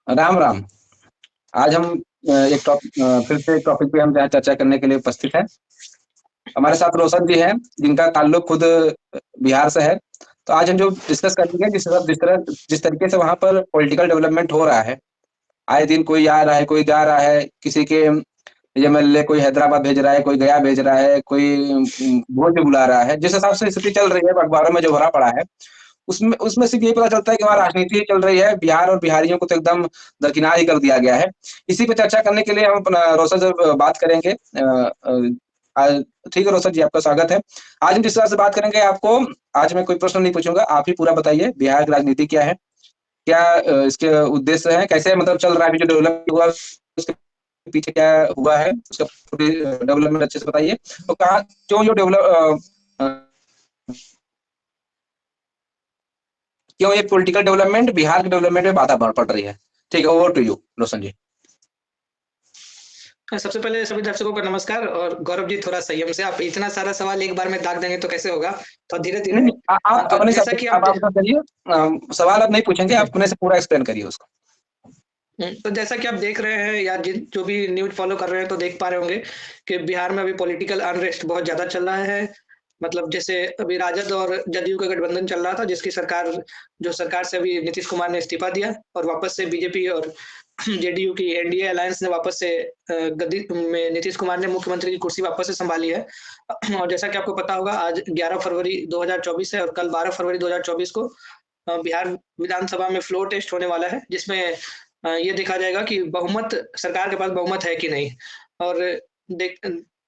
राम राम। आज हम फिर से एक टॉपिक पे हम यहाँ चर्चा करने के लिए उपस्थित हैं। हमारे साथ रोशन जी हैं, जिनका ताल्लुक खुद बिहार से है। तो आज हम जो डिस्कस करेंगे, जिस तरीके से वहाँ पर पॉलिटिकल डेवलपमेंट हो रहा है, आए दिन कोई आ रहा है, कोई जा रहा है, किसी के एमएलए कोई हैदराबाद भेज रहा है, कोई गया भेज रहा है, कोई भोज बुला रहा है। जिस हिसाब से स्थिति चल रही है, अखबारों में जो भरा पड़ा है, उसमें उसमें सिर्फ यही पता चलता है कि वहाँ राजनीति ही चल रही है। बिहार और बिहारियों को तो एकदम दरकिनार ही कर दिया गया है। इसी पे चर्चा करने के लिए हम अपना रोशन से बात करेंगे। ठीक है रोशन जी, आपका स्वागत है। आज हम जिस तरह से बात करेंगे, आपको आज मैं कोई प्रश्न नहीं पूछूंगा, आप ही पूरा बताइए बिहार की राजनीति क्या है, क्या इसके उद्देश्य है, कैसे मतलब चल रहा है, अभी जो डेवलप हुआ उसके पीछे क्या हुआ है, उसका पूरी डेवलपमेंट अच्छे से बताइए। तो कहा क्यों ये क्यों ये पॉलिटिकल डेवलपमेंट बिहार के डेवलपमेंट में बाधा पड़ रही है। ठीक है, ओवर टू यू रोशन जी। सबसे पहले सभी दर्शकों को नमस्कार। और गौरव जी, थोड़ा संयम से, आप इतना सारा सवाल एक बार में दाग देंगे तो कैसे होगा, तो धीरे धीरे। नहीं, आप तो अपने जैसा कि आप करिए। सवाल आप नहीं पूछेंगे, आप अपने से पूरा एक्सप्लेन करिए उसको। तो जैसा कि आप देख रहे हैं या जो भी न्यूज फॉलो कर रहे हैं तो देख पा रहे होंगे कि बिहार में अभी पॉलिटिकल अनरेस्ट बहुत ज्यादा चल रहा है। मतलब जैसे अभी राजद और जदयू का गठबंधन चल रहा था, जिसकी सरकार से अभी नीतीश कुमार ने इस्तीफा दिया और वापस से बीजेपी और जेडीयू की एनडीए अलायंस ने वापस से गद्दी में नीतीश कुमार ने मुख्यमंत्री की कुर्सी वापस से संभाली है। और जैसा कि आपको पता होगा, आज 11 फरवरी 2024 है और कल 12 फरवरी 2024 को बिहार विधानसभा में फ्लोर टेस्ट होने वाला है, जिसमें ये देखा जाएगा कि सरकार के पास बहुमत है कि नहीं। और देख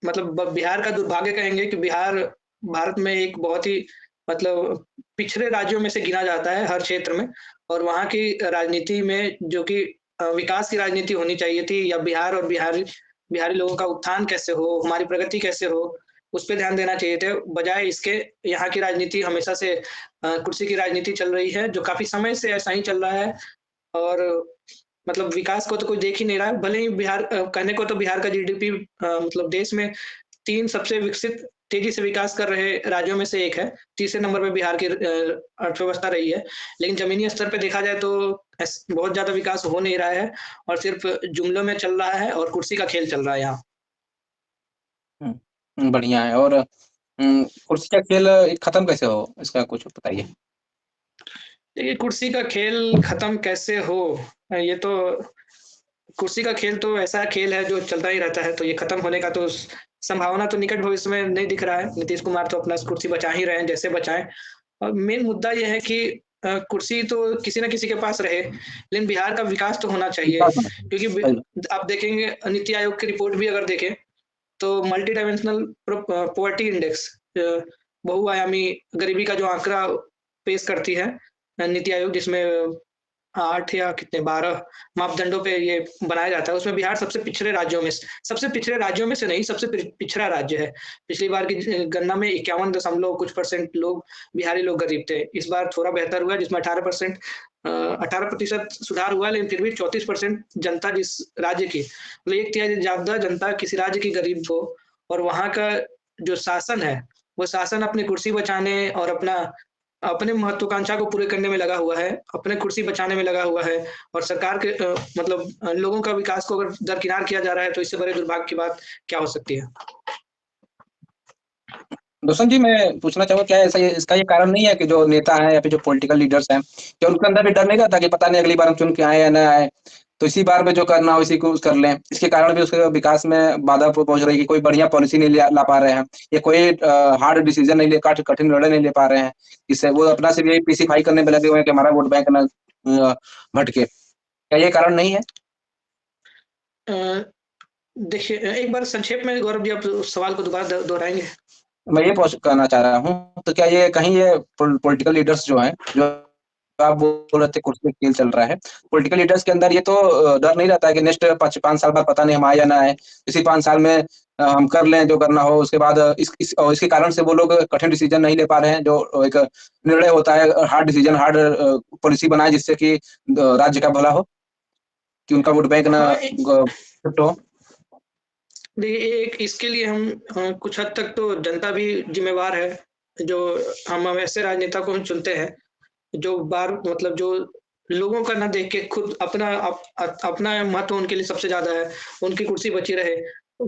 मतलब बिहार का दुर्भाग्य कहेंगे कि बिहार भारत में एक बहुत ही मतलब पिछड़े राज्यों में से गिना जाता है हर क्षेत्र में। और वहाँ की राजनीति में जो कि विकास की राजनीति होनी चाहिए थी, या बिहार और बिहारी बिहारी लोगों का उत्थान कैसे हो, हमारी प्रगति कैसे हो, उस पे ध्यान देना चाहिए थे। बजाय इसके यहाँ की राजनीति हमेशा से कुर्सी की राजनीति चल रही है, जो काफी समय से ऐसा ही चल रहा है। और मतलब विकास को तो कोई देख ही नहीं रहा है। भले ही कहने को तो बिहार का जीडीपी मतलब देश में 3 सबसे विकसित तेजी से विकास कर रहे राज्यों में से एक है। तीसरे नंबर पे बिहार की अर्थव्यवस्था रही है। लेकिन ज़मीनी स्तर पे देखा जाए तो बहुत ज़्यादा विकास हो नहीं रहा है और सिर्फ जुमलों में चल रहा है और कुर्सी का खेल चल रहा है यहाँ। बढ़िया है। और कुर्सी का खेल खत्म कैसे हो, इसका कुछ बताइए। देखिए, कुर्सी का खेल खत्म कैसे हो, ये तो कुर्सी का खेल तो ऐसा खेल है जो चलता ही रहता है, तो ये खत्म होने का तो संभावना तो निकट भविष्य में नहीं दिख रहा है। नीतीश कुमार तो अपना कुर्सी बचा ही रहे हैं, जैसे बचाएं। और मेन मुद्दा ये है कि कुर्सी तो किसी न किसी के पास रहे, लेकिन बिहार का विकास तो होना चाहिए। क्योंकि आप देखेंगे, नीति आयोग की रिपोर्ट भी अगर देखें तो मल्टी डायमेंशनल पॉवर्टी इंडेक्स, बहुआयामी गरीबी का जो आंकड़ा पेश करती है नीति आयोग, जिसमें 8 या कितने 12 मापदंडों पे ये बनाया जाता है, उसमें बिहार सबसे पिछड़े राज्यों में से नहीं, सबसे पिछड़ा राज्य है। पिछली बार की गणना में 51 दशमलव कुछ % लोग बिहारी लोग गरीब थे। इस बार थोड़ा बेहतर हुआ, जिसमें 18% सुधार हुआ, लेकिन फिर भी 34% जनता जिस राज्य की, मतलब 1/3 ज़्यादा जनता किसी राज्य की गरीब हो, और वहाँ का जो शासन है, वो शासन अपनी कुर्सी बचाने और अपने महत्वाकांक्षा को पूरे करने में लगा हुआ है, अपने कुर्सी बचाने में लगा हुआ है। और सरकार के लोगों का विकास को अगर दरकिनार किया जा रहा है, तो इससे बड़े दुर्भाग्य की बात क्या हो सकती है। रोशन जी, मैं पूछना चाहूँगा, क्या ऐसा इसका ये कारण नहीं है कि जो नेता हैं या फिर जो पॉलिटिकल लीडर्स हैं, क्या उनके अंदर भी डर नहीं रहता कि पता नहीं अगली बार हम चुन के आए या ना आए, तो इसी बार में जो करना हो इसी को कर लें। इसके कारण भी उसके विकास में बाधा पहुंच रही है कि कोई बढ़िया पॉलिसी नहीं ला पा रहे हैं, या कोई हार्ड डिसीजन नहीं ले, कठिन निर्णय नहीं ले पा रहे हैं। इससे वो अपना सिर्फ यही पीसीफाई करने में लगे हुए हैं कि हमारा वोट बैंक ना भटके। क्या ये कारण नहीं है? देखिए, एक बार संक्षेप में गौरव जी आप उस सवाल को दोबारा दोहराएंगे? मैं ये कहना चाह रहा हूँ, तो क्या ये कहीं ये पॉलिटिकल लीडर्स जो हैं, जो आप बोल रहे थे कुर्सी पे खेल चल रहा है, पॉलिटिकल लीडर्स के अंदर ये तो डर नहीं रहता है कि नेक्स्ट 5 साल बाद पता नहीं हम आए या ना आए, इसी 5 साल में हम कर लें जो करना हो, उसके बाद इसके कारण से वो लोग कठिन डिसीजन नहीं ले पा रहे हैं, जो एक निर्णय होता है, हार्ड डिसीजन, हार्ड पॉलिसी बनाए जिससे कि राज्य का भला हो, कि उनका वोट बैंक ना हाँ, शिफ्ट हो। देखिए, एक इसके लिए हम कुछ हद तक तो जनता भी जिम्मेवार है। जो हम ऐसे राजनेता को हम चुनते हैं, जो लोगों का ना देख के खुद अपना महत्व उनके लिए सबसे ज़्यादा है, उनकी कुर्सी बची रहे।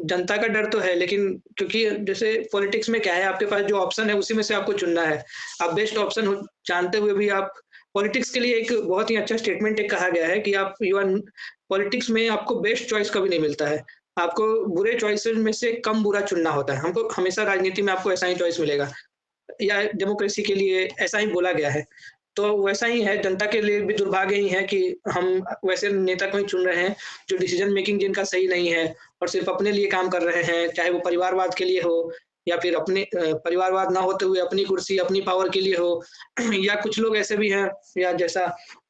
जनता का डर तो है, लेकिन क्योंकि जैसे पॉलिटिक्स में क्या है, आपके पास जो ऑप्शन है उसी में से आपको चुनना है। आप बेस्ट ऑप्शन हो जानते हुए भी आप पॉलिटिक्स के लिए एक बहुत ही अच्छा स्टेटमेंट एक कहा गया है कि आप यू आर पॉलिटिक्स में आपको बेस्ट चॉइस कभी नहीं मिलता है। आपको बुरे चॉइसेस में से कम बुरा चुनना होता है। हमको हमेशा राजनीति में आपको ऐसा ही चॉइस मिलेगा। या डेमोक्रेसी के लिए ऐसा ही बोला गया है। तो वैसा ही है, जनता के लिए भी दुर्भाग्य ही है कि हम वैसे नेता को ही चुन रहे हैं, जो डिसीज़न मेकिंग जिनका सही नहीं है और सिर्फ़ अपने लिए काम कर रहे हैं, चाहे वो परिवारवाद के लिए हो या फिर अपने परिवारवाद ना होते हुए अपनी कुर्सी, अपनी पावर के लिए हो या कुछ लोग ऐसे भी हैं या जैसा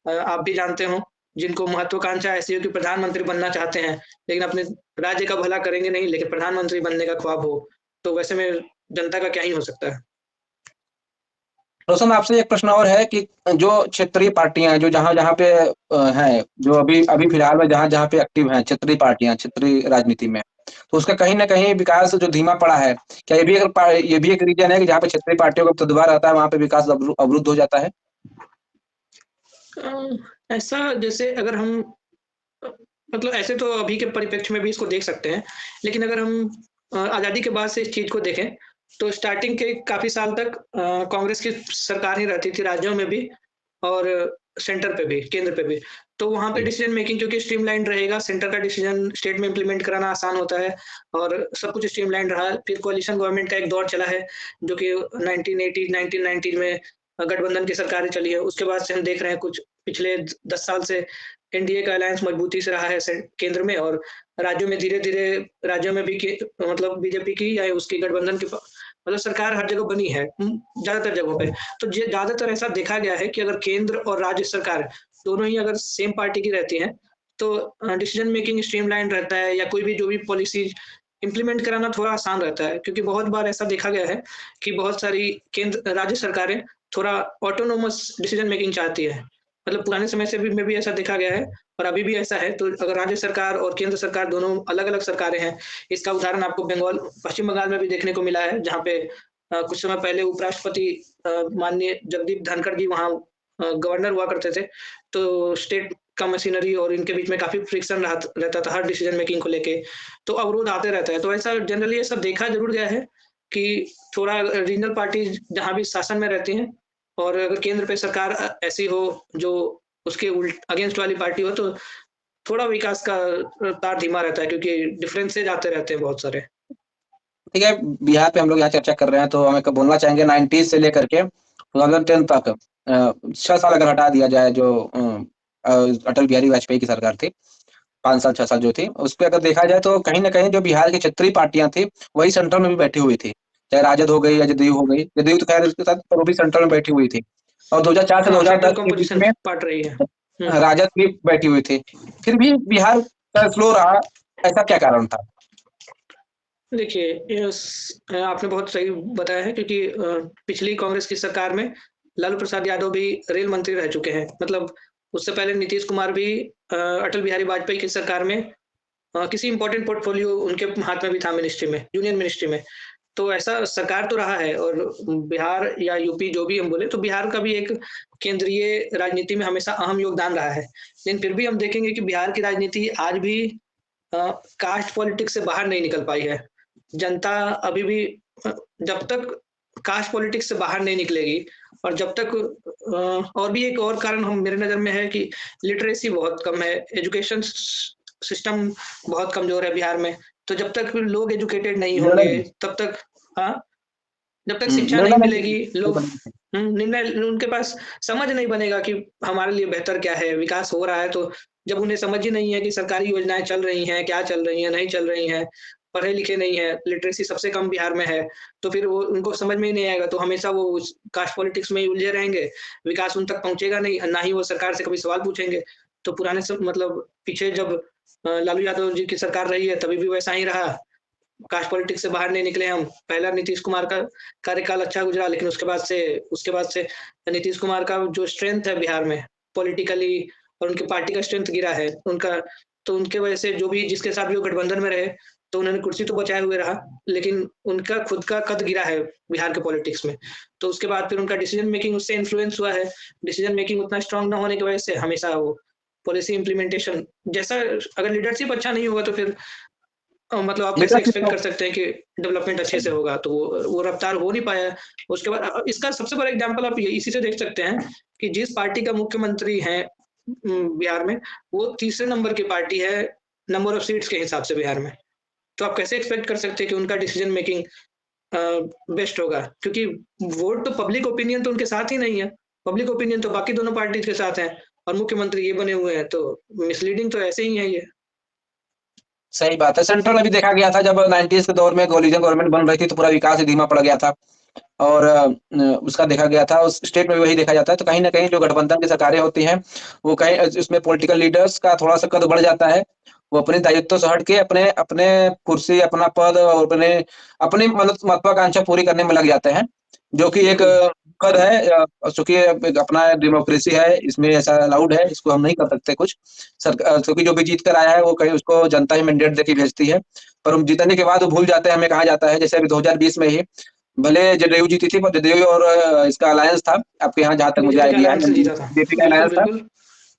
आप भी जानते हो, जिनको महत्वाकांक्षा ऐसी हो कि प्रधानमंत्री बनना चाहते हैं, लेकिन अपने राज्य का भला करेंगे नहीं, लेकिन प्रधानमंत्री बनने का ख्वाब हो, तो वैसे में जनता का क्या ही हो सकता है। रोशन, आपसे एक प्रश्न और है कि जो क्षेत्रीय पार्टियां जो जहां-जहां पे हैं, जो अभी अभी फिलहाल में जहां-जहां पे एक्टिव हैं क्षेत्रीय पार्टियां, क्षेत्रीय राजनीति में, तो उसका कहीं न कहीं विकास जो धीमा पड़ा है, क्या ये भी एक रीज़न है कि जहाँ पे क्षेत्रीय पार्टियों का दबदबा रहता है, वहाँ पे विकास अवरुद्ध हो जाता है? ऐसा जैसे अगर हम अ, मतलब ऐसे तो अभी के परिप्रेक्ष्य में भी इसको देख सकते हैं, लेकिन अगर हम आज़ादी के बाद से इस चीज़ को देखें, तो स्टार्टिंग के काफ़ी साल तक कांग्रेस की सरकार ही रहती थी राज्यों में भी और सेंटर पे भी, केंद्र पे भी। तो वहाँ पे जी। डिसीज़न मेकिंग क्योंकि स्ट्रीमलाइन्ड रहेगा, सेंटर का डिसीज़न स्टेट में इम्प्लीमेंट कराना आसान होता है और सब कुछ स्ट्रीमलाइन्ड रहा। फिर कोalition गवर्नमेंट का एक दौर चला है, जो कि 1980 1990 में गठबंधन की सरकारें चली है। उसके बाद से हम देख रहे हैं कुछ पिछले 10 साल से एनडीए का अलायंस मजबूती से रहा है केंद्र में और राज्यों में धीरे-धीरे राज्यों में भी मतलब बीजेपी की या उसकी गठबंधन की मतलब सरकार हर जगह बनी है ज़्यादातर जगहों पे। तो ये ज़्यादातर ऐसा देखा गया है कि अगर केंद्र और राज्य सरकार दोनों ही अगर सेम पार्टी की रहती हैं, तो डिसीजन मेकिंग स्ट्रीमलाइन रहता है या कोई भी जो भी पॉलिसी इम्प्लीमेंट कराना थोड़ा आसान रहता है। क्योंकि बहुत बार ऐसा देखा गया है कि बहुत सारी केंद्र राज्य सरकारें थोड़ा ऑटोनोमस डिसीजन मेकिंग चाहती है। मतलब पुराने समय से भी में भी ऐसा देखा गया है और अभी भी ऐसा है। तो अगर राज्य सरकार और केंद्र सरकार दोनों अलग-अलग सरकारें हैं, इसका उदाहरण आपको पश्चिम बंगाल में भी देखने को मिला है, जहाँ पे कुछ समय पहले उपराष्ट्रपति माननीय जगदीप धनखड़ जी वहाँ गवर्नर हुआ करते थे। तो स्टेट का मशीनरी और इनके बीच में काफ़ी फ्रिक्शन रहता था हर डिसीजन मेकिंग को लेके, तो अवरोध आते रहता है। तो ऐसा जनरली ये सब देखा ज़रूर गया है कि थोड़ा रीजनल पार्टी जहाँ भी शासन में रहती हैं और अगर केंद्र पे सरकार ऐसी हो जो उसके अगेंस्ट वाली पार्टी हो तो थोड़ा विकास का रफ्तार धीमा रहता है क्योंकि डिफरेंसेस आते रहते हैं बहुत सारे। ठीक है, बिहार पे हम लोग यहाँ चर्चा कर रहे हैं, तो हमें बोलना चाहेंगे 90s से लेकर के 2010 तक 6 साल अगर हटा दिया जाए जो अटल बिहारी वाजपेयी की सरकार थी, 5 साल 6 साल जो थी, उसपे अगर देखा जाए तो कहीं न कहीं जो बिहार की क्षेत्रीय पार्टियाँ थी, वही सेंट्रल में भी बैठी हुई थी। चाहे राजद हो गई या जदयू हो गई, जदयू तो खैर उसके साथ पर वो भी सेंट्रल में बैठी हुई थी। और 2004 से हाँ, सेंट्रल 2010 के बीच कंपोज़िशन में पार्ट रही है। हुँ। राजद भी बैठी हुई थी। फिर भी बिहार का स्लो रहा, ऐसा क्या कारण था? देखिए, आपने बहुत सही बताया है क्योंकि पिछली कांग्रेस की सरकार में लालू प्रसाद यादव भी रेल मंत्री रह चुके हैं। मतलब उससे पहले नीतीश कुमार भी अटल बिहारी वाजपेयी की सरकार में किसी इम्पोर्टेंट पोर्टफोलियो उनके हाथ में भी था मिनिस्ट्री में, यूनियन मिनिस्ट्री में। तो ऐसा सरकार तो रहा है और बिहार या यूपी जो भी हम बोले तो बिहार का भी एक केंद्रीय राजनीति में हमेशा अहम योगदान रहा है। लेकिन फिर भी हम देखेंगे कि बिहार की राजनीति आज भी कास्ट पॉलिटिक्स से बाहर नहीं निकल पाई है। जनता अभी भी अ, जब तक कास्ट पॉलिटिक्स से बाहर नहीं निकलेगी और जब तक और भी एक और कारण हम मेरे नज़र में है कि लिटरेसी बहुत कम है, एजुकेशन सिस्टम बहुत कमज़ोर है बिहार में। तो जब तक लोग एजुकेटेड नहीं होंगे, निर्णय तब तक हाँ, जब तक शिक्षा नहीं निर्णय मिलेगी, नहीं लोग बन पाए। निर्णय उनके पास समझ नहीं बनेगा कि हमारे लिए बेहतर क्या है, विकास हो रहा है तो जब उन्हें समझ ही नहीं है कि सरकारी योजनाएँ चल रही हैं, क्या चल रही हैं, नहीं चल रही हैं, पढ़े-लिखे नहीं हैं, लिटरेसी सबसे कम बिहार में है, तो फिर वो उनको समझ में ही नहीं आएगा, तो हमेशा वो उस कास्ट पॉलिटिक्स में ही उलझे रहेंगे, विकास उन तक पहुँचेगा नहीं, ना ही वो सरकार से कभी सवाल पूछेंगे। तो पुराने मतलब पीछे जब लालू यादव जी की सरकार रही है, तभी भी वैसा ही रहा। कास्ट पॉलिटिक्स से बाहर नहीं निकले हम। पहला नीतीश कुमार का कार्यकाल अच्छा गुज़रा लेकिन उसके बाद से नीतीश कुमार का जो स्ट्रेंथ है बिहार में पॉलिटिकली और उनकी पार्टी का स्ट्रेंथ गिरा है। उनका तो उनके वजह से जो भी जिसके साथ भी वो गठबंधन में रहे, तो उन्होंने कुर्सी तो बचाए हुए रहा, लेकिन उनका खुद का कद गिरा है बिहार के पॉलिटिक्स में। तो उसके बाद फिर उनका डिसीजन मेकिंग उससे इन्फ्लुएंस हुआ है। डिसीजन मेकिंग उतना स्ट्रांग ना होने की वजह से हमेशा वो पॉलिसी इम्प्लीमेंटेशन जैसा, अगर लीडरशिप अच्छा नहीं होगा तो फिर मतलब आप कैसे लीडरशिप एक्सपेक्ट तो कर सकते हैं कि डेवलपमेंट अच्छे से होगा? तो वो रफ्तार हो नहीं पाया। उसके बाद इसका सबसे बड़ा एग्जांपल आप इसी से देख सकते हैं कि जिस पार्टी का मुख्यमंत्री है बिहार में, वो तीसरे नंबर की पार्टी है नंबर ऑफ सीट्स के हिसाब से बिहार में। तो आप कैसे एक्सपेक्ट कर सकते हैं कि उनका डिसीजन मेकिंग बेस्ट होगा? क्योंकि वोट तो पब्लिक ओपिनियन तो उनके साथ ही नहीं है। पब्लिक ओपिनियन तो बाकी दोनों पार्टीज के साथ है और मुख्यमंत्री ये बने हुए हैं, तो मिसलीडिंग तो ऐसे ही है ये। सही बात है। सेंट्रल में भी देखा गया था जब 90s के दौर में कोलिजन गवर्नमेंट बन रही थी तो पूरा विकास ही धीमा पड़ गया था। और उसका देखा गया था, उस स्टेट में भी वही देखा जाता है। तो कहीं न कहीं जो गठबंधन की सरकारें होती हैं, वो कहीं इसमें पॉलिटिकल लीडर्स का थोड़ा-सा कद बढ़ जाता है। वो अपने दायित्व से हट के अपने अपने कुर्सी, अपना पद और अपनी महत्वाकांक्षा पूरी करने में लग जाते हैं, जो कि एक बिल्कुल। कद है। चूँकि एक अपना डेमोक्रेसी है, इसमें ऐसा अलाउड है, इसको हम नहीं कर सकते कुछ। क्योंकि जो भी जीत कर आया है, वो कहीं उसको जनता ही मैंडेट देके भेजती है। पर हम जीतने के बाद वो भूल जाते हैं, हमें कहा जाता है, जैसे अभी 2020 में ही भले जदयू जीती थी, पर जदयू और इसका अलायंस था, आपके यहाँ जहाँ तक मुझे बीजेपी का आइडिया है, अलायंस से जीता था। बीजेपी का बिल्कुल, अलायंस था। बिल्कुल।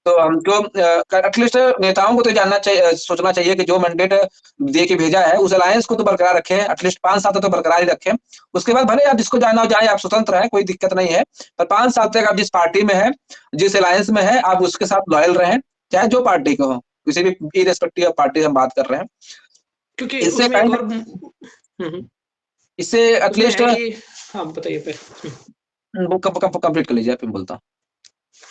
तो हमको एटलीस्ट नेताओं को तो जानना चाहिए, सोचना चाहिए कि जो मैंडेट दे के भेजा है, उस अलायंस को तो बरकरार रखें, एटलीस्ट 5 साल तक तो बरकरार ही रखें। उसके बाद भले आप जिसको जाना हो जाए, आप स्वतंत्र हैं, कोई दिक्कत नहीं है। पर 5 साल तक आप जिस पार्टी में हैं, जिस अलायंस में हैं, आप उसके साथ लॉयल रहें, चाहे जो पार्टी के हों, किसी भी इर्रेस्पेक्टिव ऑफ पार्टी हम बात कर रहे हैं। क्योंकि इससे उसमें कहीं एक न और इससे उसमें एटलीस्ट है कि हाँ, बताइए पहले। वो कंप्लीट कर लीजिए, फिर बोलता हूँ।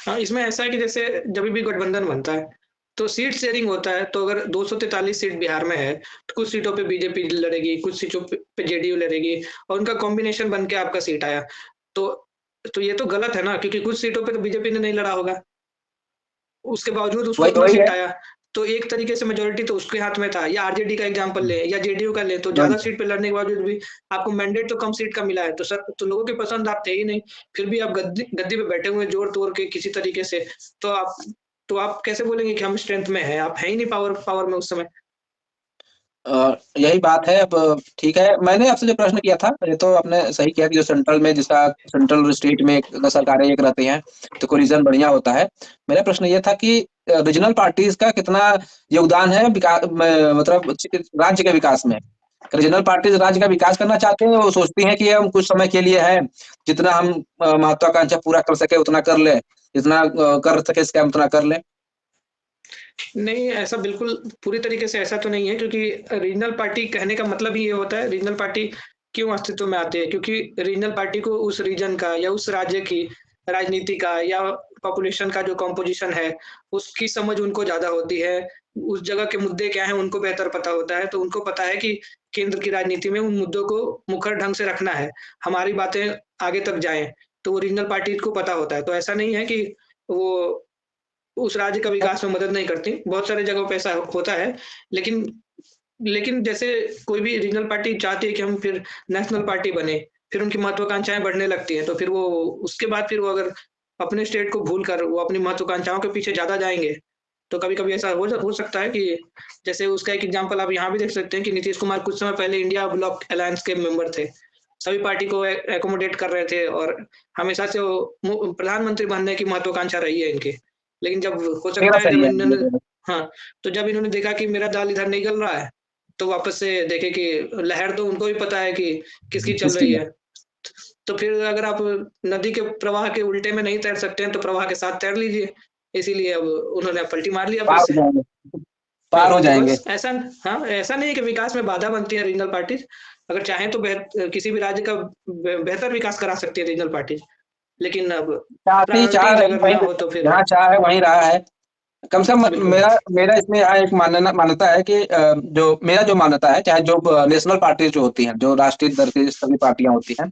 हाँ, इसमें ऐसा है कि जैसे जब भी गठबंधन बनता है, तो सीट शेयरिंग होता है। तो अगर 243 सीट बिहार में है, तो कुछ सीटों पे बीजेपी लड़ेगी, कुछ सीटों पे जेडीयू लड़ेगी और उनका कॉम्बिनेशन बन के आपका सीट आया। तो ये तो गलत है ना, क्योंकि कुछ सीटों पे तो बीजेपी ने नहीं लड़ा होगा। उसके बावजूद उसको वही उतना वही है। सीट आया। तो एक तरीके से मेजॉरिटी तो उसके हाथ में था। या आरजेडी का एग्जांपल लें या जेडीयू का लें, तो ज़्यादा सीट पे लड़ने के बावजूद भी आपको मैंडेट तो कम सीट का मिला है। तो सर, तो लोगों की पसंद आप थे ही नहीं। फिर भी आप गद्दी गद्दी पे बैठे हुए हैं जोर-तोड़ के किसी तरीके से। तो आप कैसे बोलेंगे कि हम स्ट्रेंथ में हैं? आप हैं ही नहीं पावर पावर में उस समय। यही बात है। अब ठीक है, मैंने आपसे जो प्रश्न किया था, ये तो आपने सही किया कि जो सेंट्रल में जिसका सेंट्रल और स्टेट में सरकारें एक रहती हैं, तो कोलिजन बढ़िया होता है। मेरा प्रश्न ये था कि रीजनल पार्टीज का कितना योगदान है मतलब राज्य के विकास में? रीजनल पार्टीज राज्य का विकास करना चाहते हैं, वो सोचती हैं कि हम कुछ समय के लिए हैं, जितना हम महत्वाकांक्षा पूरा कर सके उतना कर लें, जितना कर सके स्कैम उतना कर लें। नहीं, ऐसा बिल्कुल पूरी तरीके से ऐसा तो नहीं है, क्योंकि रीजनल पार्टी कहने का मतलब ही ये होता है। रीजनल पार्टी क्यों अस्तित्व में आती है? क्योंकि रीजनल पार्टी को उस रीजन का या उस राज्य की राजनीति का या पॉपुलेशन का जो कंपोजिशन है, उसकी समझ उनको ज़्यादा होती है। उस जगह के मुद्दे क्या हैं, उनको बेहतर पता होता है। तो उनको पता है कि केंद्र की राजनीति में उन मुद्दों को मुखर ढंग से रखना है, हमारी बातें आगे तक जाएँ। तो वो रीजनल पार्टी को पता होता है। तो ऐसा नहीं है कि वो उस राज्य का विकास में मदद नहीं करती। बहुत सारी जगहों पे ऐसा होता है। लेकिन लेकिन जैसे कोई भी रीजनल पार्टी चाहती है कि हम फिर नेशनल पार्टी बने, फिर उनकी महत्वाकांक्षाएँ बढ़ने लगती हैं, तो फिर वो उसके बाद फिर वो अगर अपने स्टेट को भूल कर वो अपनी महत्वाकांक्षाओं के पीछे ज़्यादा जाएँगे, तो कभी-कभी ऐसा हो सकता है कि जैसे उसका एक एग्ज़ाम्पल आप यहाँ भी देख सकते हैं कि नीतीश कुमार कुछ समय पहले इंडिया ब्लॉक अलायंस के मेंबर थे। सभी पार्टी को एकोमोडेट कर रहे थे और हमेशा से वो प्रधानमंत्री बनने की महत्वाकांक्षा रही है इनकी। लेकिन जब हो मेरा सकता है सही जब है। इन्होंने हाँ, तो जब इन्होंने देखा कि मेरा दाल इधर नहीं गल रहा है, तो वापस से देखे कि लहर तो उनको भी पता है कि किसकी चल इसकी रही है। है। तो फिर अगर आप नदी के प्रवाह के उल्टे में नहीं तैर सकते हैं, तो प्रवाह के साथ तैर लीजिए। इसीलिए अब उन्होंने पलटी मार लिया फिर पार हो से। जाएँगे, पार हो तो जाएँगे। बस ऐसा हाँ, ऐसा नहीं है कि विकास में बाधा बनती है रीजनल पार्टीज़। अगर चाहें तो किसी भी राज्य का बेहतर विकास करा सकती है रीजनल पार्टीज़। लेकिन अब चाहती चाह प्रायोरिटीज़ रही अगर वहीं ना पे, हो तो फिर जहाँ चाह है वहीं राह है। कम से कम बिल्कुल। मेरा मेरा इसमें यहाँ एक मान्यता है कि जो मेरा जो मान्यता है, चाहे जो नेशनल पार्टीज जो होती हैं, जो राष्ट्रीय दर की सभी पार्टियां होती हैं,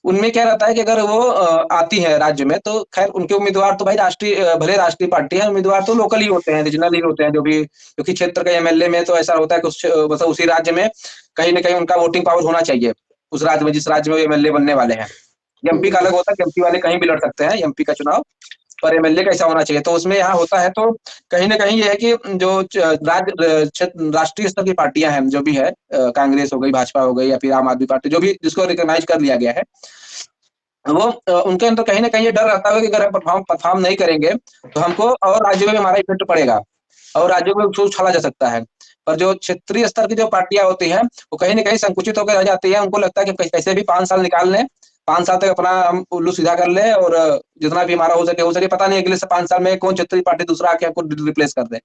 उनमें क्या रहता है कि अगर वो आती है राज्य में, तो खैर उनके उम्मीदवार तो भाई राष्ट्रीय भले राष्ट्रीय पार्टी है, उम्मीदवार तो लोकल ही होते हैं, रीजनल ही होते हैं, जो भी क्योंकि क्षेत्र के एमएलए में तो ऐसा होता है कि मतलब उसी राज्य में कहीं ना कहीं उनका वोटिंग पावर होना चाहिए, उस राज्य में जिस राज्य में वो एमएलए बनने वाले हैं। एमपी का अलग बिल्कुल। होता है कि एमपी वाले कहीं भी लड़ सकते हैं एमपी का चुनाव। पर एमएलए कैसा होना चाहिए। तो उसमें यहाँ होता है तो कहीं न कहीं ये है कि जो राष्ट्रीय स्तर की पार्टियाँ हैं, जो भी है कांग्रेस हो गई, भाजपा हो गई या फिर आम आदमी पार्टी, जो भी जिसको रिकॉग्नाइज़ कर लिया गया है, वो उनके अंदर कहीं न कहीं ये डर रहता है कि अगर हम परफ़ॉर्म नहीं करेंगे, तो हमको और राज्यों में हमारा इफ़ेक्ट पड़ेगा और राज्यों में उसको उछाला जा सकता है। पर जो क्षेत्रीय स्तर की जो पार्टियाँ होती हैं, वो कहीं न कहीं संकुचित होकर रह जाती हैं। उनको लगता है कि कैसे भी 5 साल निकाल लें, 5 साल तक अपना हम उल्लू सीधा कर लें और जितना भी हमारा हो सके, पता नहीं अगले से 5 साल में कौन क्षेत्रीय पार्टी दूसरा आके हमको रिप्लेस कर दे।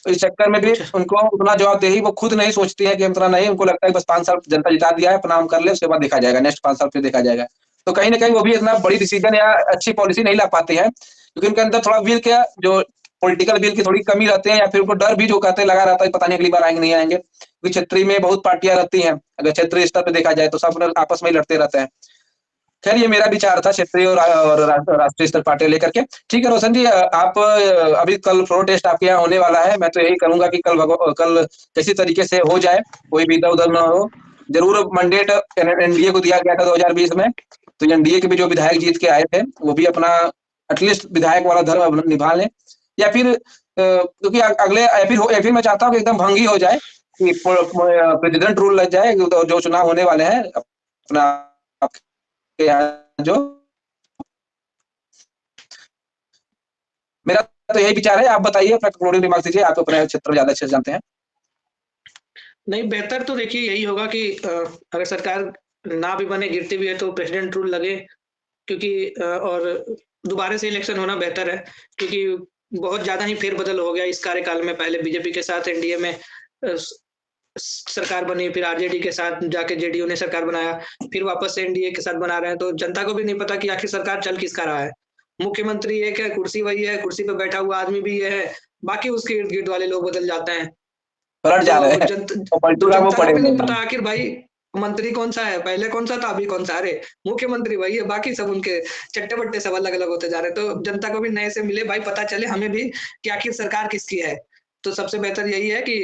तो इस चक्कर में भी अच्छा, उनको उतना जवाबदेही वो खुद नहीं सोचती है कि हम उतना नहीं, उनको लगता है कि बस 5 साल जनता जिता दिया है, अपना हम कर लें, उसके बाद देखा जाएगा, नेक्स्ट 5 साल फिर देखा जाएगा। तो कहीं न कहीं वो भी इतना बड़ी डिसीज़न या अच्छी पॉलिसी नहीं ला पाती है, क्योंकि उनके अंदर थोड़ा विल का जो पॉलिटिकल विल की थोड़ी कमी रहती है या फिर उनको डर भी जो कहते हैं लगा रहता है, पता नहीं अगली बार आएँगे, नहीं आएँगे। क्योंकि क्षेत्रीय में बहुत पार्टियाँ रहती हैं, अगर क्षेत्रीय स्तर पे देखा जाए तो सब लोग आपस में ही लड़ते रहते हैं। खैर ये मेरा विचार था क्षेत्रीय और राष्ट्रीय स्तर पार्टियाँ लेकर के। ठीक है रोशन जी, आप अभी कल फ्लोर टेस्ट आपके यहाँ होने वाला है। मैं तो यही करूँगा कि कल किसी तरीके से हो जाए, कोई भी इधर-उधर ना हो। ज़रूर मैंडेट एनडीए को दिया गया था 2020 में, तो एनडीए के भी जो विधायक जीत के आए थे, वो भी अपना एटलीस्ट विधायक वाला धर्म अब निभा लें। या फिर क्योंकि अगले या फिर मैं चाहता हूँ कि एकदम भंग ही हो जाए, कि प्रेसिडेंट रूल लग जाए, जो चुनाव होने वाले हैं अपना आपके यहाँ जो मेरा तो यही विचार है। आप बताइए, अपना क्लोजिंग रिमार्क्स दीजिए, आप अपने क्षेत्र में ज़्यादा अच्छे से जानते हैं। नहीं बेहतर तो देखिए यही होगा कि अगर सरकार ना भी बने, गिरती भी है तो प्रेसिडेंट रूल लगे, क्योंकि और दोबारा से इलेक्शन होना बेहतर है, क्योंकि बहुत ज़्यादा ही फेर-बदल हो गया इस कार्यकाल में। पहले बीजेपी के साथ एनडीए में सरकार बनी, फिर आरजेडी के साथ जाके जेडीयू ने सरकार बनाया, फिर वापस से एनडीए के साथ बना रहे हैं, तो जनता को भी नहीं पता कि आखिर सरकार चल किसका रहा है। मुख्यमंत्री एक है, कुर्सी वही है, कुर्सी पे बैठा हुआ आदमी भी ये है, बाकी उसके इर्द-गिर्द वाले लोग बदल जाते हैं। पलट जा रहे तो हैं, और तो पलटूगा वो जनता को भी पड़ेगा नहीं पता ही। आखिर भाई मंत्री कौन-सा है, पहले कौन-सा था, अभी कौन-सा? अरे! मुख्यमंत्री वही है, बाकी सब उनके चट्टे-बट्टे सब अलग-अलग होते जा रहे हैं। तो जनता को भी नए से मिले भाई, पता चले हमें भी कि आखिर सरकार किसकी है। तो सबसे बेहतर यही है कि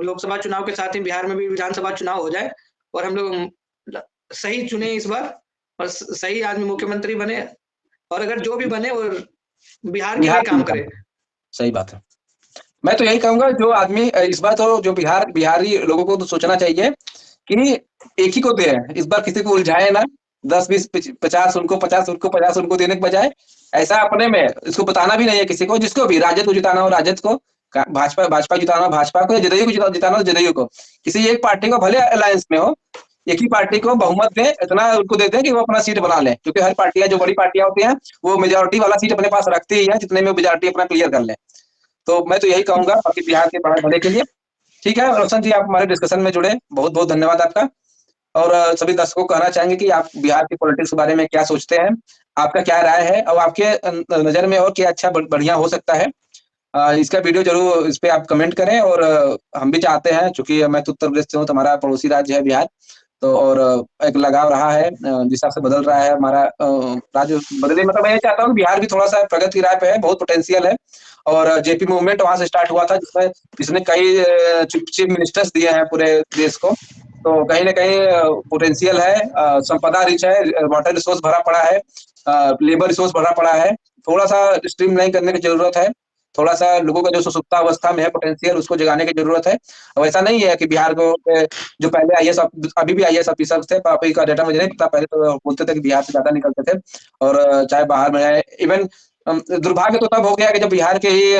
लोकसभा चुनाव के साथ ही बिहार में भी विधानसभा चुनाव हो जाए और हम लोग ल सही चुने इस बार और सही आदमी मुख्यमंत्री बने, और अगर जो भी बने वो बिहार के लिए बिहार के काम लिए काम करे। करें, सही बात है। मैं तो यही कहूँगा, जो आदमी इस बार तो जो बिहारी लोगों को तो सोचना चाहिए कि एक ही को दें, इस बार किसी को उलझाए ना, 10, 20, 50 उनको, 50 उनको देने के बजाय ऐसा अपने में इसको बताना भी नहीं है किसी को, जिसको भी राजद को जिताना हो राजद को, भाजपा भाजपा जिताना हो भाजपा को, या जदयू को जिताना हो जदयू को। किसी एक पार्टी को भले अलायंस में हो, एक ही पार्टी को बहुमत दें, इतना उनको दे दें कि वो अपना सीट बना लें, क्योंकि हर पार्टियां जो बड़ी पार्टियां होती हैं, वो मेजोरिटी वाला सीट अपने पास रखती ही है, जितने में मेजोरिटी अपना क्लियर कर लें। तो मैं तो यही कहूँगा बाकी बिहार के भले के लिए। ठीक है रोशन जी, आप हमारे डिस्कशन में जुड़े, बहुत-बहुत धन्यवाद आपका। और सभी दर्शकों को कहना चाहेंगे कि आप बिहार की पॉलिटिक्स के बारे में क्या सोचते हैं? आपका क्या राय है? और आपके नज़र में और क्या अच्छा बढ़िया हो सकता है? इसका वीडियो ज़रूर इस पे आप कमेंट करें, और हम भी चाहते हैं, चूँकि मैं तो उत्तर प्रदेश से हूँ, तो हमारा पड़ोसी राज्य है बिहार। तो और एक लगाव रहा है, जिस हिसाब से बदल रहा है हमारा राज्य बदले, मतलब मैं ये चाहता हूँ कि बिहार भी थोड़ा-सा प्रगति की राह पे है, बहुत पोटेंशियल है। और जेपी मूवमेंट वहाँ से स्टार्ट हुआ था, जिसने कई चीफ मिनिस्टर्स दिए हैं पूरे देश को। तो कहीं न कहीं पोटेंशियल है, संपदा रिच है, वाटर रिसोर्स भरा पड़ा है, लेबर रिसोर्स भरा पड़ा है। थोड़ा-सा स्ट्रीमलाइन करने की ज़रूरत है। थोड़ा-सा लोगों का जो सुसुप्त अवस्था में है पोटेंशियल, उसको जगाने की ज़रूरत है। और ऐसा नहीं है कि बिहार को जो पहले आईएएस अभी भी आईएएस ऑफिसर्स थे, अभी का डेटा मुझे नहीं पता, पहले तो बोलते थे कि बिहार से ज़्यादा निकलते थे, और चाहे बाहर में है। इवन दुर्भाग्य तो तब हो गया कि जब बिहार के ही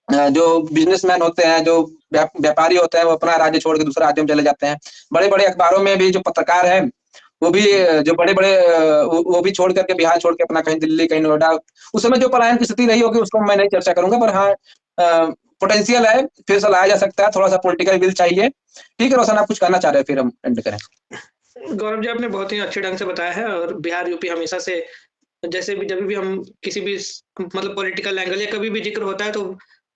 जो बिज़नेसमैन होते हैं, जो व्यापारी होते हैं, वो अपना राज्य छोड़ के दूसरे राज्य में चले जाते हैं। बड़े-बड़े अखबारों में भी जो पत्रकार हैं, वो भी जो बड़े-बड़े वो भी छोड़ कर के, बिहार छोड़ के अपना कहीं दिल्ली, कहीं नोएडा, उस समय जो पलायन की स्थिति रही होगी उसको मैं नहीं चर्चा करूँगा, पर हाँ पोटेंशियल है, फिर से लाया जा सकता है, थोड़ा-सा पॉलिटिकल विल चाहिए। ठीक है रोशन, आप कुछ कहना चाह रहे हैं, फिर हम एंड करें। गौरव जी, आपने बहुत ही अच्छे ढंग से बताया है, और बिहार, यूपी हमेशा से जैसे भी जब भी हम किसी भी मतलब पॉलिटिकल एंगल या कभी भी जिक्र होता है तो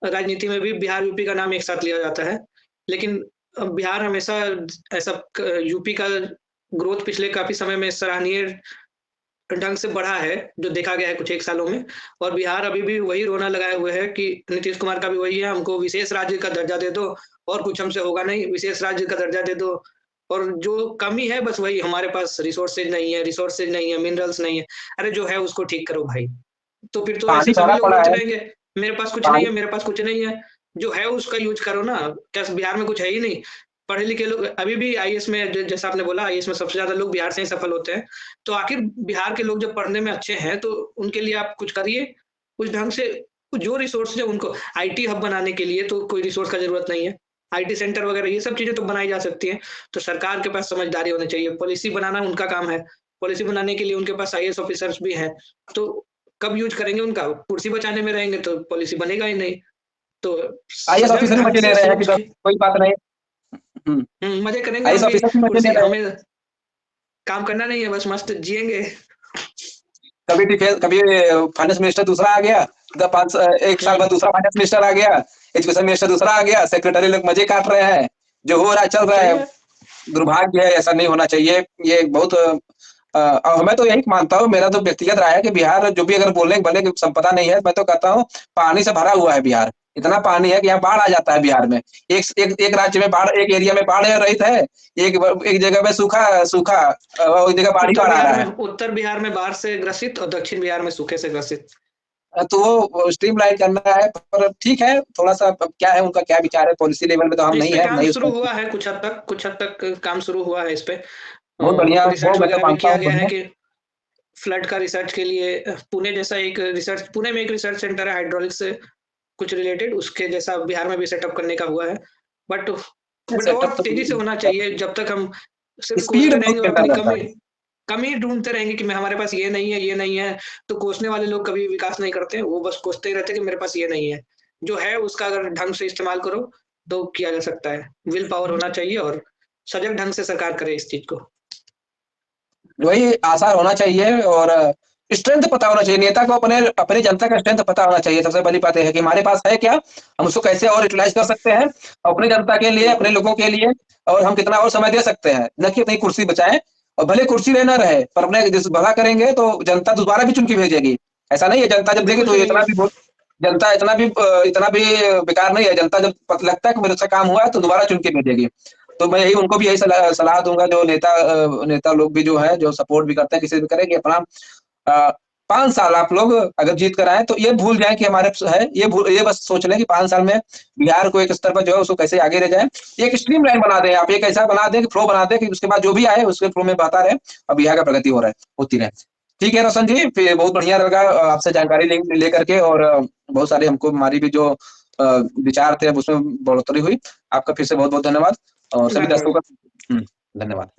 राजनीति में भी बिहार यूपी का नाम एक साथ लिया जाता है। लेकिन बिहार हमेशा ऐसा यूपी का ग्रोथ पिछले काफी समय में सराहनीय ढंग से बढ़ा है, जो देखा गया है कुछ एक सालों में। और बिहार अभी भी वही रोना लगाए हुए है कि नीतीश कुमार का भी वही है, हमको विशेष राज्य का दर्जा दे दो और कुछ हमसे होगा नहीं, विशेष राज्य का दर्जा दे दो। और जो कमी है बस वही, हमारे पास रिसोर्सेज नहीं है, मिनरल्स नहीं है। अरे जो है उसको ठीक करो भाई। तो फिर तो पानी ऐसे सभी भरा लोग पड़ा बोलते है। रहेंगे, मेरे पास कुछ नहीं पानी है, मेरे पास कुछ नहीं है। जो है उसका यूज़ करो ना, क्या बिहार में कुछ है ही नहीं? पढ़े लिखे लोग अभी भी आईएएस में ज जैसा आपने बोला आईएएस में सबसे ज़्यादा लोग बिहार से ही सफल होते हैं। तो आखिर बिहार के लोग जब पढ़ने में अच्छे हैं, तो उनके लिए आप कुछ करिए, कुछ ढंग से जो रिसोर्स है उनको आईटी हब बनाने के लिए तो कोई रिसोर्स का ज़रूरत नहीं है। आईटी सेंटर वगैरह ये सब चीज़ें तो बनाई जा सकती हैं। तो सरकार के पास समझदारी होनी चाहिए, पॉलिसी बनाना उनका काम है। पॉलिसी बनाने के लिए उनके पास आईएएस ऑफिसर्स भी हैं। तो कब यूज़ करेंगे उनका? कुर्सी बचाने में रहेंगे तो पॉलिसी बनेगा ही नहीं। तो आईएएस सजग ऑफिसर भी ढंग मजे ले से रहे हैं कि सोच बस के कोई बात नहीं। हम्म, मज़े करेंगे आईएएस हम भी, ऑफिसर भी मजे ले कुर्सी रहे हैं। हमें काम करना नहीं है, बस मस्त जिएँगे। कभी डिफेंस, कभी फाइनेंस मिनिस्टर दूसरा आ गया, एक साल बाद हुँ, दूसरा फाइनेंस मिनिस्टर आ गया, एजुकेशन मिनिस्टर दूसरा आ गया, सेक्रेटरी लोग मजे काट रहे हैं। जो हो रहा है चल रहा सही है। है। दुर्भाग्य है, ऐसा नहीं होना चाहिए। ये बहुत और मैं तो यही मानता हूँ, मेरा तो व्यक्तिगत राय है कि बिहार जो भी अगर बोले भले कि संपदा नहीं है, मैं तो कहता हूँ पानी से भरा हुआ है बिहार। इतना पानी है कि यहाँ बाढ़ आ जाता है बिहार में। एक राज्य में बाढ़, एक एरिया में बाढ़ रहित है, एक जगह में सूखा सूखा, और एक जगह बाढ़ ही बाढ़ आ रहा है। उत्तर बिहार में बाढ़ से ग्रसित और दक्षिण बिहार में सूखे से ग्रसित। तो वो स्ट्रीमलाइन करना है, पर ठीक है, थोड़ा-सा अब क्या है उनका क्या विचार है, पॉलिसी लेवल में तो हम इस नहीं पे है, काम नहीं शुरू उसका हुआ है कुछ हद तक काम शुरू हुआ है इस पे। बहुत बढ़िया, वो रिसर्च मैं तो वगैरह भी मानता किया हूँ गया है बढ़िया। कि फ्लड का रिसर्च के लिए पुणे जैसा एक रिसर्च पुणे में एक रिसर्च सेंटर है हाइड्रोलिक्स से कुछ रिलेटेड, उसके जैसा बिहार में भी सेटअप करने का हुआ है। बट बट सेटअप और तो तेज़ी से होना चाहिए, जब तक हम सिर्फ़ स्पीड कोसते बहुत रहेंगे और बेटर अपनी रहता है। कमी ढूँढते रहेंगे कि मैं हमारे पास ये नहीं है, तो कोसने वाले लोग कभी विकास नहीं करते हैं, वो बस कोसते ही रहते हैं कि मेरे पास ये नहीं है। जो है उसका अगर ढंग से इस्तेमाल करो, तो किया जा सकता है। विल पावर होना चाहिए और सजग ढंग से सरकार करे इस चीज़ को। वही आसार होना चाहिए, और स्ट्रेंथ पता होना चाहिए नेता को, अपने अपनी जनता का स्ट्रेंथ पता होना चाहिए। सबसे बड़ी बात ये है कि हमारे पास है क्या, हम उसको कैसे और यूटिलाइज कर सकते हैं अपनी जनता के लिए, अपने बिल्कुल, लोगों के लिए, और हम कितना और समय दे सकते हैं, न कि अपनी कुर्सी बचाएं। और भले कुर्सी रहे ना रहे, पर अपने जिस भला करेंगे तो जनता दोबारा भी चुन के भेजेगी। ऐसा नहीं है, जनता जब देगी बिल्कुल तो चुनेंगे। जनता इतना भी बेकार नहीं है। जनता जब लगता है कि मेरे से काम हुआ है तो दोबारा चुन के भेजेगी। तो मैं यही उनको भी यही सलाह दूंगा, जो नेता लोग भी जो है, जो सपोर्ट भी करते हैं किसी भी करे, कि अपना 5 साल आप लोग अगर जीत कर आए तो ये भूल जाए कि हमारे है, ये बस सोच लें कि 5 साल में बिहार को एक स्तर पर जो है उसको कैसे आगे ले जाए। एक स्ट्रीम लाइन बना दें आप, एक ऐसा बना दें कि फ्लो बना दें कि उसके बाद जो भी आए उसके फ्लो में बहता रहे और बिहार का प्रगति हो रहा है, होती रहे। ठीक है रोशन जी, फिर बहुत बढ़िया लगा आपसे जानकारी लेकर के, और बहुत सारे हमको हमारी भी जो विचार थे उसमें बढ़ोतरी हुई। आपका फिर से बहुत बहुत धन्यवाद, और सभी धन्यवाद। दर्शकों का धन्यवाद।